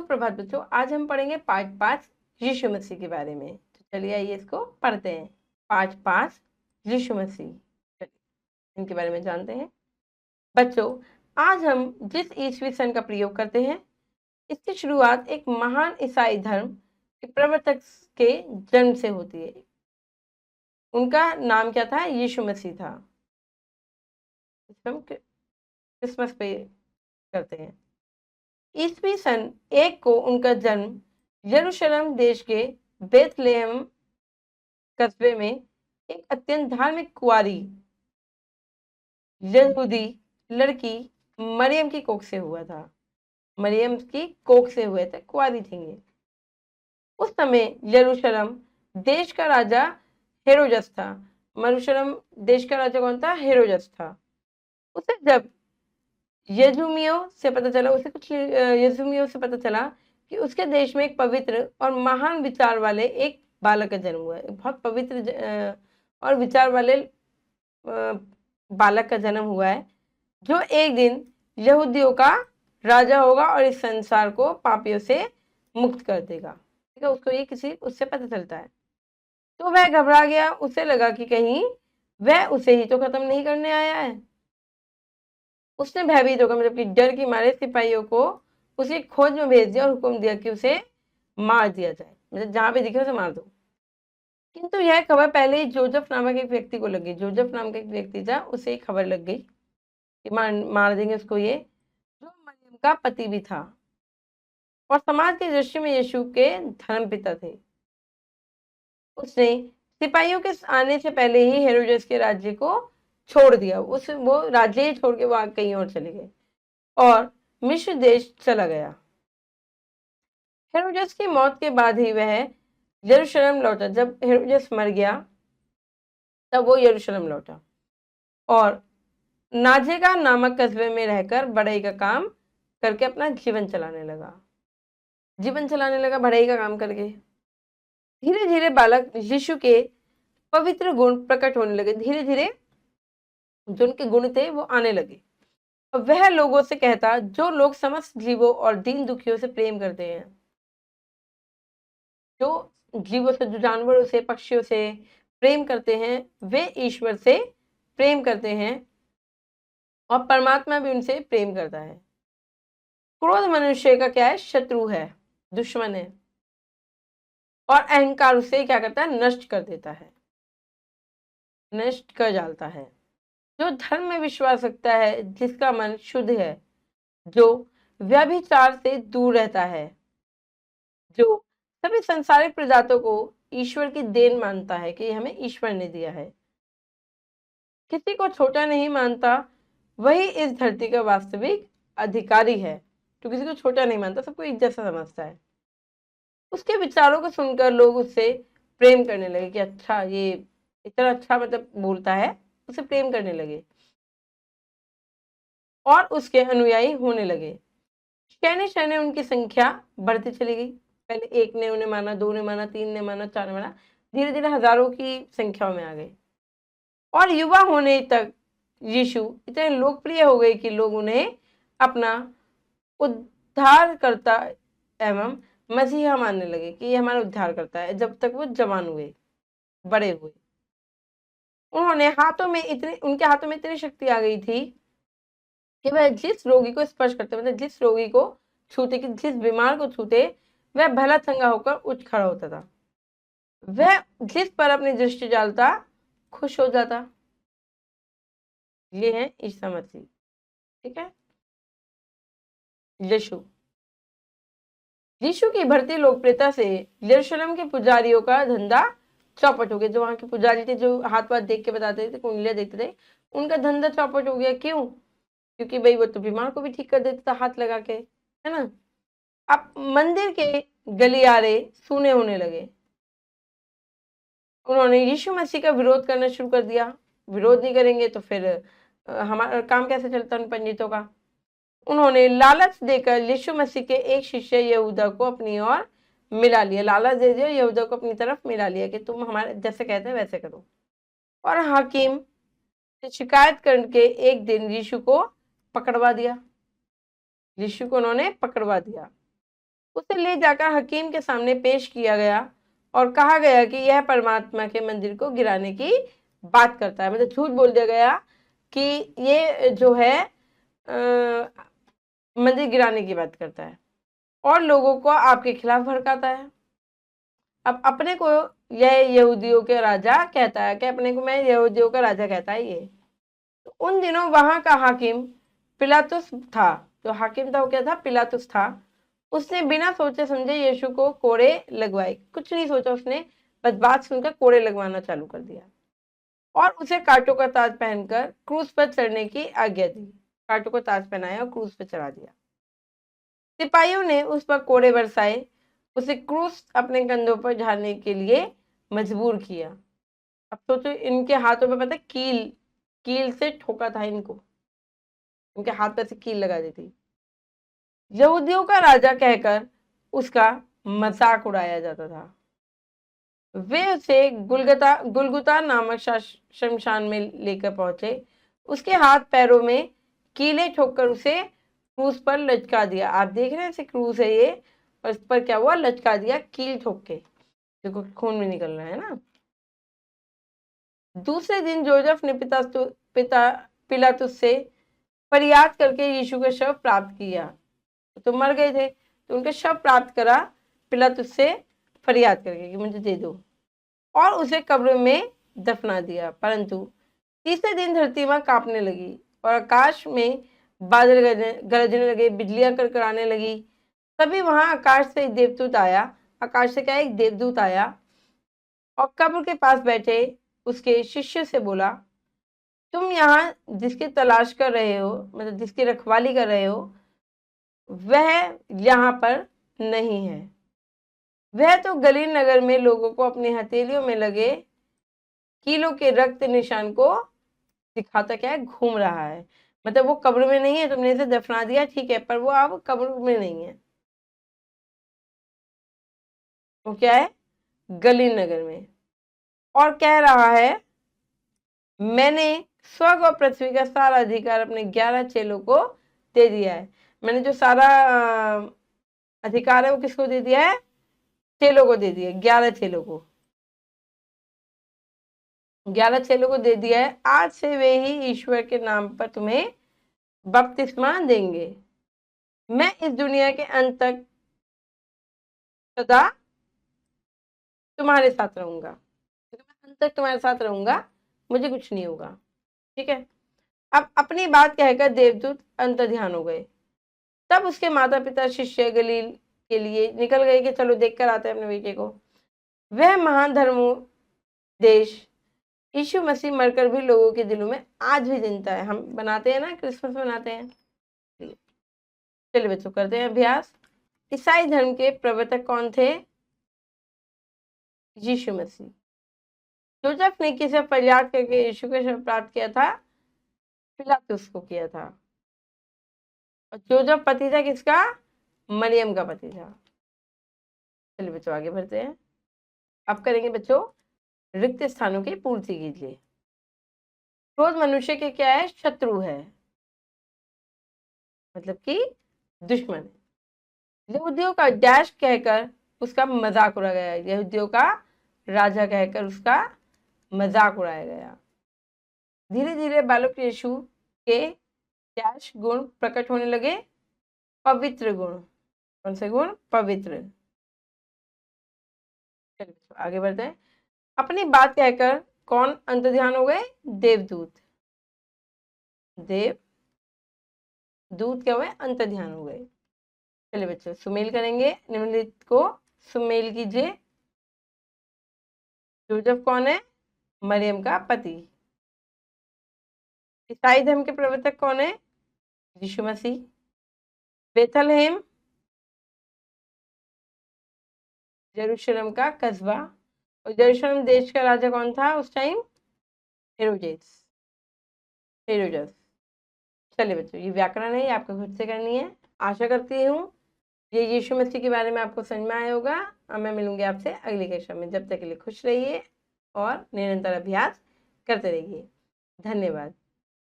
सुप्रभात बच्चों, आज हम पढ़ेंगे पाठ 5 यीशु मसीह के बारे में। तो चलिए आइए इसको पढ़ते हैं। पाठ 5 यीशु मसीह, चलिए इनके बारे में जानते हैं। बच्चों, आज हम जिस ईसवी सन का प्रयोग करते हैं, इसकी शुरुआत एक महान ईसाई धर्म के प्रवर्तक के जन्म से होती है। उनका नाम क्या था? यीशु मसीह था। हम क्रिसमस पे करते हैं। ईसवी सन 1 को उनका जन्म यरूशलेम देश के बेथलेहम कस्बे में एक अत्यंत धार्मिक कुंवारी यहूदी लड़की मरियम की कोख से हुआ था। मरियम की कोख से हुए थे, कुंवारी थी ये। उस समय यरूशलेम देश का राजा हेरोदस था। यरूशलेम देश का राजा कौन था? हेरोदस था। उसे जब यजूमियों से पता चला कि उसके देश में एक पवित्र और महान विचार वाले एक बालक का जन्म हुआ है। बहुत पवित्र और विचार वाले बालक का जन्म हुआ है, जो एक दिन यहूदियों का राजा होगा और इस संसार को पापियों से मुक्त कर देगा। ठीक है, उसको ये उससे पता चलता है तो वह घबरा गया। उसे लगा कि कहीं वह उसे ही तो खत्म नहीं करने आया है। उसने भयभीत होकर, मतलब कि डर की मारे, सिपाहियों को उसे खोज में भेज दिया और हुक्म दिया कि उसे मार दिया जाए, मतलब जहां पे दिखे उसे मार दो। किंतु यह खबर पहले ही जोसेफ नामक एक व्यक्ति को लग गई। जोसेफ नाम का एक व्यक्ति था, उसे खबर लग गई कि मार देंगे उसको, ये जो मरियम का पति भी था और समाज की दृष्टि में यीशु के धर्मपिता थे। उसने सिपाहियों के आने से पहले ही हेरोदेस के राज्य को छोड़ दिया। वो राज्य ही छोड़ के वो कहीं और चले गए और मिस्र देश चला गया। हेरोदेस की मौत के बाद ही वह यरूशलेम लौटा। जब हेरोदेस मर गया तब वो यरूशलेम लौटा और नाजेगा नामक कस्बे में रहकर बढ़ई का काम करके अपना जीवन चलाने लगा बढ़ई का काम करके। धीरे धीरे बालक यीशु के पवित्र गुण प्रकट होने लगे। धीरे धीरे जो उनके गुण थे वो आने लगे। वह लोगों से कहता, जो लोग समस्त जीवों और दीन दुखियों से प्रेम करते हैं, जो जीवों से, जो जानवरों से, पक्षियों से प्रेम करते हैं, वे ईश्वर से प्रेम करते हैं और परमात्मा भी उनसे प्रेम करता है। क्रोध मनुष्य का क्या है? शत्रु है, दुश्मन है, और अहंकार उसे क्या करता है? नष्ट कर देता है, नष्ट कर डालता है। जो धर्म में विश्वास रखता है, जिसका मन शुद्ध है, जो व्यभिचार से दूर रहता है, जो सभी संसारिक प्रजातों को ईश्वर की देन मानता है कि हमें ईश्वर ने दिया है, किसी को छोटा नहीं मानता, वही इस धरती का वास्तविक अधिकारी है। जो किसी को छोटा नहीं मानता, सबको एक जैसा समझता है। उसके विचारों को सुनकर लोग उससे प्रेम करने लगे कि अच्छा, ये इतना अच्छा मतलब बोलता है, उसे प्रेम करने लगे और उसके अनुयायी होने लगे। शहने शहने उनकी संख्या बढ़ती चली गई। पहले एक ने उन्हें माना, दो ने माना, तीन ने माना, चार ने माना, धीरे धीरे हजारों की संख्या में आ गए और युवा होने तक यीशु इतने लोकप्रिय हो गए कि लोग उन्हें अपना उद्धारकर्ता एवं मसीहा मानने लगे कि ये हमारा उद्धार करता है। जब तक वो जवान हुए, बड़े हुए, उनके हाथों में इतनी शक्ति आ गई थी कि वह जिस रोगी को स्पर्श करते, मतलब जिस रोगी को छूते, कि जिस बीमार को छूते, वह भला चंगा होकर उठ खड़ा होता था। वह जिस पर अपनी दृष्टि डालता खुश हो जाता। ये है ईसा मसीह। ठीक है, यीशु की बढ़ती लोकप्रियता से यरूशलेम के पुजारियों का धंधा चौपट हो गया। जो वहां के पुजारी थे, जो हाथ वाथ देख के बताते थे, कुंडलियां देखते थे, उनका धंधा चौपट हो गया। क्यों? क्योंकि भाई वो तो बीमार को भी ठीक कर देता था हाथ लगा के, है ना। अब मंदिर के गलियारे सूने होने लगे। उन्होंने यीशु मसीह का विरोध करना शुरू कर दिया। विरोध नहीं करेंगे तो फिर हमारा काम कैसे चलता उन पंडितों का। उन्होंने लालच देकर यीशु मसीह के एक शिष्य यहूदा को अपनी ओर मिला लिया। लालच दे दिया, यहूदा को अपनी तरफ मिला लिया कि तुम हमारे जैसे कहते हैं वैसे करो। और हाकिम से शिकायत करके एक दिन यीशु को पकड़वा दिया। यीशु को उन्होंने पकड़वा दिया। उसे ले जाकर हकीम के सामने पेश किया गया और कहा गया कि यह परमात्मा के मंदिर को गिराने की बात करता है। मतलब झूठ बोल दिया गया कि ये जो है मंदिर गिराने की बात करता है और लोगों को आपके खिलाफ भड़काता है। अब अपने को यह यहूदियों के राजा कहता है कि अपने को मैं यहूदियों का राजा कहता है ये। तो उन दिनों वहां का हाकिम पिलातुस था। जो हाकिम था वो क्या था? पिलातुस था। उसने बिना सोचे समझे यीशु को कोड़े लगवाए। कुछ नहीं सोचा उसने, बस बात सुनकर कोड़े लगवाना चालू कर दिया और उसे कांटों का ताज पहनकर क्रूस पर चढ़ने की आज्ञा दी। कांटों का ताज पहनाया और क्रूस पर चढ़ा दिया। सिपाहियों ने उस पर कोड़े बरसाए, उसे क्रूस अपने कंधों पर झाड़ने के लिए मजबूर किया। अब सोचो, इनके हाथों में पता है कील से ठोका था इनको, इनके हाथ पर से कील लगा दी थी। यहूदियों का राजा कहकर उसका मजाक उड़ाया जाता था। वे उसे गुलगुता नामक शमशान में लेकर पहुंचे। उसके हाथ पैरों में कीले ठोककर उसे क्रूस पर लटका दिया। आप देख रहे हैं इसे, क्रूस है ये, और इस पर क्या हुआ? लटका दिया कील ठोक के। देखो खून भी निकल रहा है ना। दूसरे दिन जोसेफ ने पिलातुस से फरियाद करके यीशु का शव प्राप्त किया। तो मर गए थे तो उनका शव प्राप्त करा पिलातुस से फरियाद करके कि मुझे दे दो, और उसे कब्र में दफना दिया। परंतु तीसरे दिन धरती वहां कांपने लगी और आकाश में बादल गरजने लगे, बिजलियां कड़कड़ाने लगी। तभी वहां आकाश से एक देवदूत आया। आकाश से क्या? एक देवदूत आया और कब्र के पास बैठे उसके शिष्य से बोला, तुम यहाँ जिसकी तलाश कर रहे हो, मतलब जिसकी रखवाली कर रहे हो, वह यहाँ पर नहीं है। वह तो गलील नगर में लोगों को अपनी हथेलियों में लगे कीलों के रक्त निशान को दिखाता क्या है? घूम रहा है। मतलब वो कब्र में नहीं है, तुमने इसे दफना दिया ठीक है, पर वो अब कब्र में नहीं है। वो क्या है? गलील नगर में। और कह रहा है, मैंने स्वर्ग और पृथ्वी का सारा अधिकार अपने 11 चेलों को दे दिया है। मैंने जो सारा अधिकार है वो किसको दे दिया है? चेलों को दे दिया, 11 चेलों को। 11 चेलों को दे दिया है। आज से वे ही ईश्वर के नाम पर तुम्हें बपतिस्मा देंगे। मैं इस दुनिया के अंत तक सदा तुम्हारे साथ रहूंगा। अंत तक तुम्हारे साथ रहूंगा, मुझे कुछ नहीं होगा। ठीक है। अब अपनी बात कहकर देवदूत अंतर्ध्यान हो गए। तब उसके माता पिता शिष्य गलील के लिए निकल गए कि चलो देख कर आते हैं अपने बेटे को। वह महान धर्मों देश यीशु मसीह मरकर भी लोगों के दिलों में आज भी जिंदा है। हम बनाते हैं ना, क्रिसमस मनाते हैं। चलिए बच्चों करते हैं अभ्यास। ईसाई धर्म के प्रवर्तक कौन थे? यीशु मसीह। जोसेफ ने किसे फरियाद करके यीशु का शव प्राप्त किया था? पिलातुस को किया था। और जोसेफ पति था किसका? मरियम का पति था। चलिए बच्चों आगे बढ़ते हैं। अब करेंगे बच्चों रिक्त स्थानों की पूर्ति कीजिए। क्रोध मनुष्य के क्या है? शत्रु है, मतलब कि दुश्मन। यहूदियों का डैश कहकर उसका मजाक उड़ाया गया। यहूदियों का राजा कहकर उसका मजाक उड़ाया गया। धीरे धीरे बालक यीशु के डैश गुण प्रकट होने लगे। पवित्र गुण। कौन से गुण? पवित्र। चलिए आगे बढ़ते हैं। अपनी बात कहकर कौन अंतर्ध्यान हो गए? देवदूत। दूत क्या हुए? अंतर्ध्यान हो गए। चलिए बच्चों सुमेल करेंगे। निम्नलिखित को सुमेल कीजिए। जोसेफ कौन है? मरियम का पति। ईसाई धर्म के प्रवर्तक कौन है? यीशु मसीह। बेथलहेम यरूशलेम का कस्बा। और यरूशलेम देश का राजा कौन था उस टाइम? हेरोदेस। चलिए बच्चों ये व्याकरण है, ये आपको खुद से करनी है। आशा करती हूँ ये यीशु मसीह के बारे में आपको समझ में आया होगा। और मैं मिलूंगी आपसे अगली कक्षा में। जब तक के लिए खुश रहिए और निरंतर अभ्यास करते रहिए। धन्यवाद।